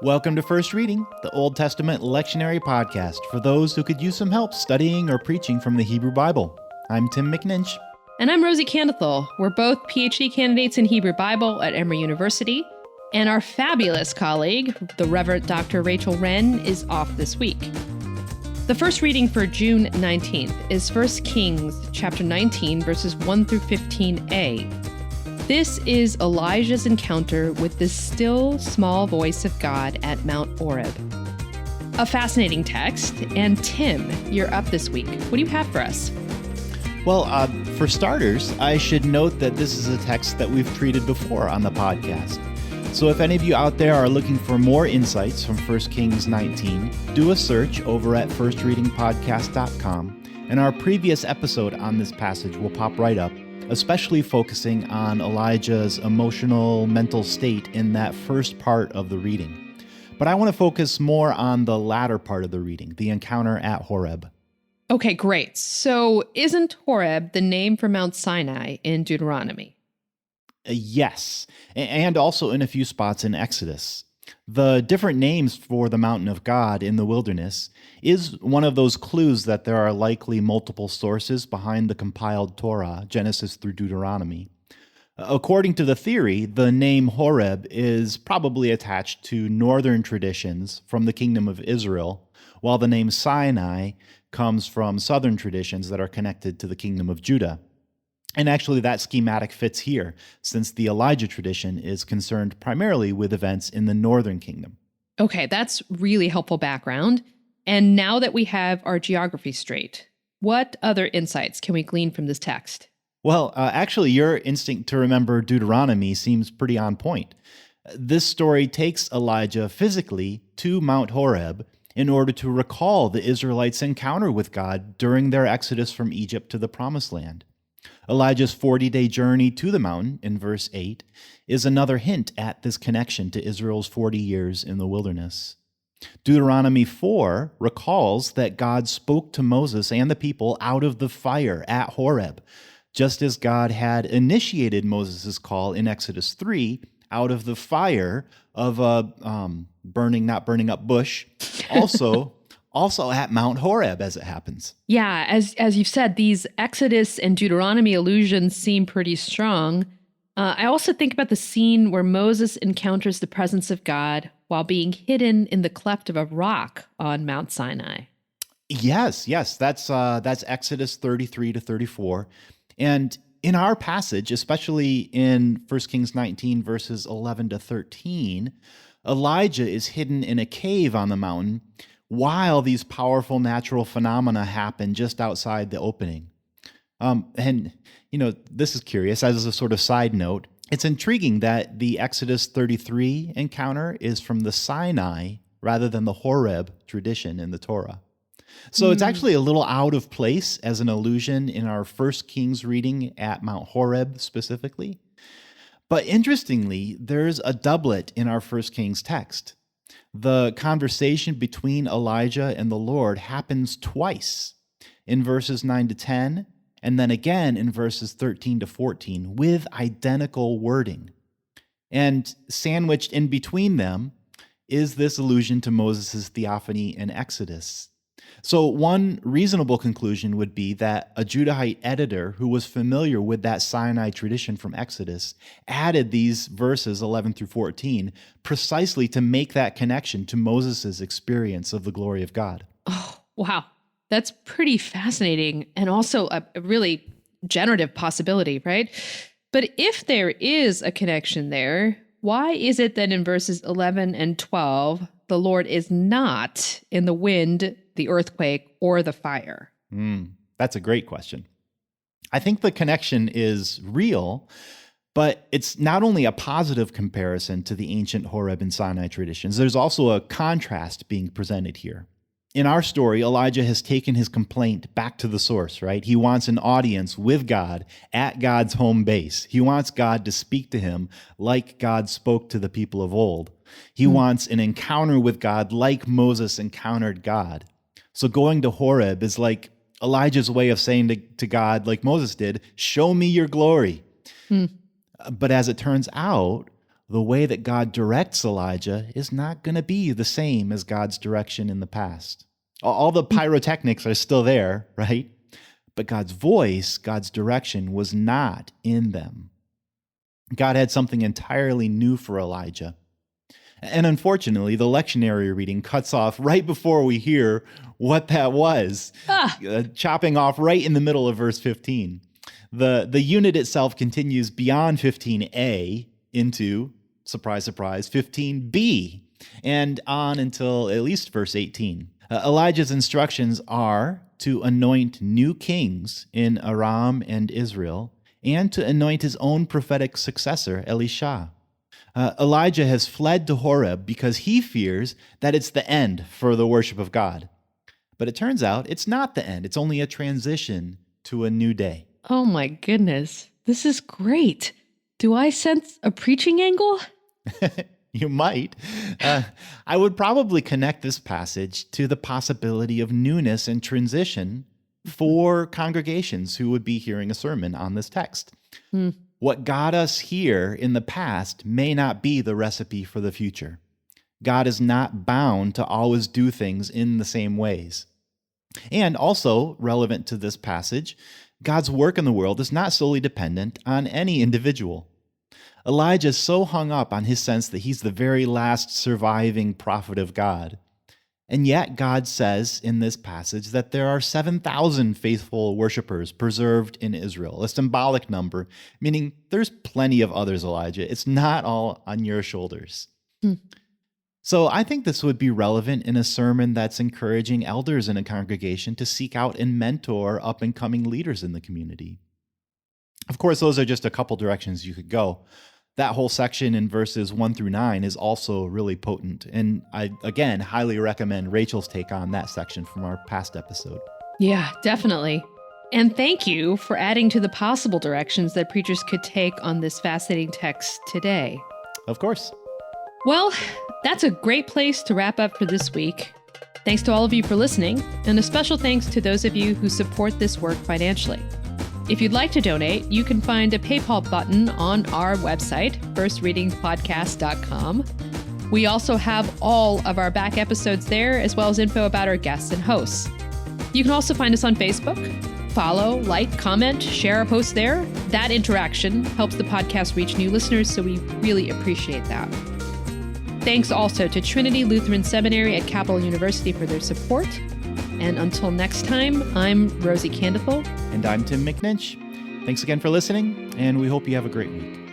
Welcome to First Reading, the Old Testament lectionary podcast for those who could use some help studying or preaching from the Hebrew Bible. I'm Tim McNinch. And I'm Rosie Candathel. We're both PhD candidates in Hebrew Bible at Emory University, and our fabulous colleague, the Reverend Dr. Rachel Wren, is off this week. The first reading for June 19th is 1 Kings chapter 19, verses 1 through 15a. This is Elijah's encounter with the still small voice of God at Mount Horeb. A fascinating text, and Tim, you're up this week. What do you have for us? Well, for starters, I should note that this is a text that we've treated before on the podcast. So if any of you out there are looking for more insights from 1 Kings 19, do a search over at firstreadingpodcast.com, and our previous episode on this passage will pop right up, especially focusing on Elijah's emotional, mental state in that first part of the reading. But I want to focus more on the latter part of the reading, the encounter at Horeb. Okay, great. So isn't Horeb the name for Mount Sinai in Deuteronomy? Yes, and also in a few spots in Exodus. The different names for the mountain of God in the wilderness is one of those clues that there are likely multiple sources behind the compiled Torah, Genesis through Deuteronomy. According to the theory, the name Horeb is probably attached to northern traditions from the kingdom of Israel, while the name Sinai comes from southern traditions that are connected to the kingdom of Judah. And actually, that schematic fits here, since the Elijah tradition is concerned primarily with events in the northern kingdom. Okay, that's really helpful background. And now that we have our geography straight, what other insights can we glean from this text? Well, actually, your instinct to remember Deuteronomy seems pretty on point. This story takes Elijah physically to Mount Horeb in order to recall the Israelites' encounter with God during their exodus from Egypt to the Promised Land. Elijah's 40-day journey to the mountain, in verse 8, is another hint at this connection to Israel's 40 years in the wilderness. Deuteronomy 4 recalls that God spoke to Moses and the people out of the fire at Horeb, just as God had initiated Moses' call in Exodus 3 out of the fire of a not burning up bush, also at Mount Horeb, as it happens. Yeah, as you've said, these Exodus and Deuteronomy allusions seem pretty strong. I also think about the scene where Moses encounters the presence of God while being hidden in the cleft of a rock on Mount Sinai. Yes, that's Exodus 33 to 34. And in our passage, especially in 1 Kings 19, verses 11 to 13, Elijah is hidden in a cave on the mountain while these powerful natural phenomena happen just outside the opening. This is curious. As a sort of side note, it's intriguing that the Exodus 33 encounter is from the Sinai rather than the Horeb tradition in the Torah. So it's actually a little out of place as an allusion in our 1 Kings reading at Mount Horeb specifically. But interestingly, there's a doublet in our 1 Kings text. The conversation between Elijah and the Lord happens twice, in verses 9 to 10, and then again in verses 13 to 14, with identical wording. And sandwiched in between them is this allusion to Moses' theophany in Exodus. So one reasonable conclusion would be that a Judahite editor who was familiar with that Sinai tradition from Exodus added these verses 11 through 14 precisely to make that connection to Moses' experience of the glory of God. Oh, wow. That's pretty fascinating and also a really generative possibility, right? But if there is a connection there, why is it that in verses 11 and 12, the Lord is not in the wind, the earthquake, or the fire? That's a great question. I think the connection is real, but it's not only a positive comparison to the ancient Horeb and Sinai traditions, there's also a contrast being presented here. In our story, Elijah has taken his complaint back to the source, right? He wants an audience with God at God's home base. He wants God to speak to him like God spoke to the people of old. He wants an encounter with God like Moses encountered God. So going to Horeb is like Elijah's way of saying to God, like Moses did, show me your glory. But as it turns out, the way that God directs Elijah is not going to be the same as God's direction in the past. All the pyrotechnics are still there, right? But God's voice, God's direction was not in them. God had something entirely new for Elijah. And unfortunately, the lectionary reading cuts off right before we hear what that was, chopping off right in the middle of verse 15. The unit itself continues beyond 15a into, surprise, surprise, 15b, and on until at least verse 18. Elijah's instructions are to anoint new kings in Aram and Israel, and to anoint his own prophetic successor, Elisha. Elijah has fled to Horeb because he fears that it's the end for the worship of God. But it turns out it's not the end. It's only a transition to a new day. Oh my goodness. This is great. Do I sense a preaching angle? You might. I would probably connect this passage to the possibility of newness and transition for congregations who would be hearing a sermon on this text. What got us here in the past may not be the recipe for the future. God is not bound to always do things in the same ways. And also, relevant to this passage, God's work in the world is not solely dependent on any individual. Elijah is so hung up on his sense that he's the very last surviving prophet of God. And yet God says in this passage that there are 7,000 faithful worshipers preserved in Israel, a symbolic number, meaning there's plenty of others, Elijah. It's not all on your shoulders. So I think this would be relevant in a sermon that's encouraging elders in a congregation to seek out and mentor up-and-coming leaders in the community. Of course, those are just a couple directions you could go. That whole section in verses 1 through 9 is also really potent. And I, again, highly recommend Rachel's take on that section from our past episode. Yeah, definitely. And thank you for adding to the possible directions that preachers could take on this fascinating text today. Of course. Well, that's a great place to wrap up for this week. Thanks to all of you for listening, and a special thanks to those of you who support this work financially. If you'd like to donate, you can find a PayPal button on our website, firstreadingpodcast.com. We also have all of our back episodes there, as well as info about our guests and hosts. You can also find us on Facebook. Follow, like, comment, share our posts there. That interaction helps the podcast reach new listeners, so we really appreciate that. Thanks also to Trinity Lutheran Seminary at Capital University for their support. And until next time, I'm Rosie Candethel. And I'm Tim McNinch. Thanks again for listening, and we hope you have a great week.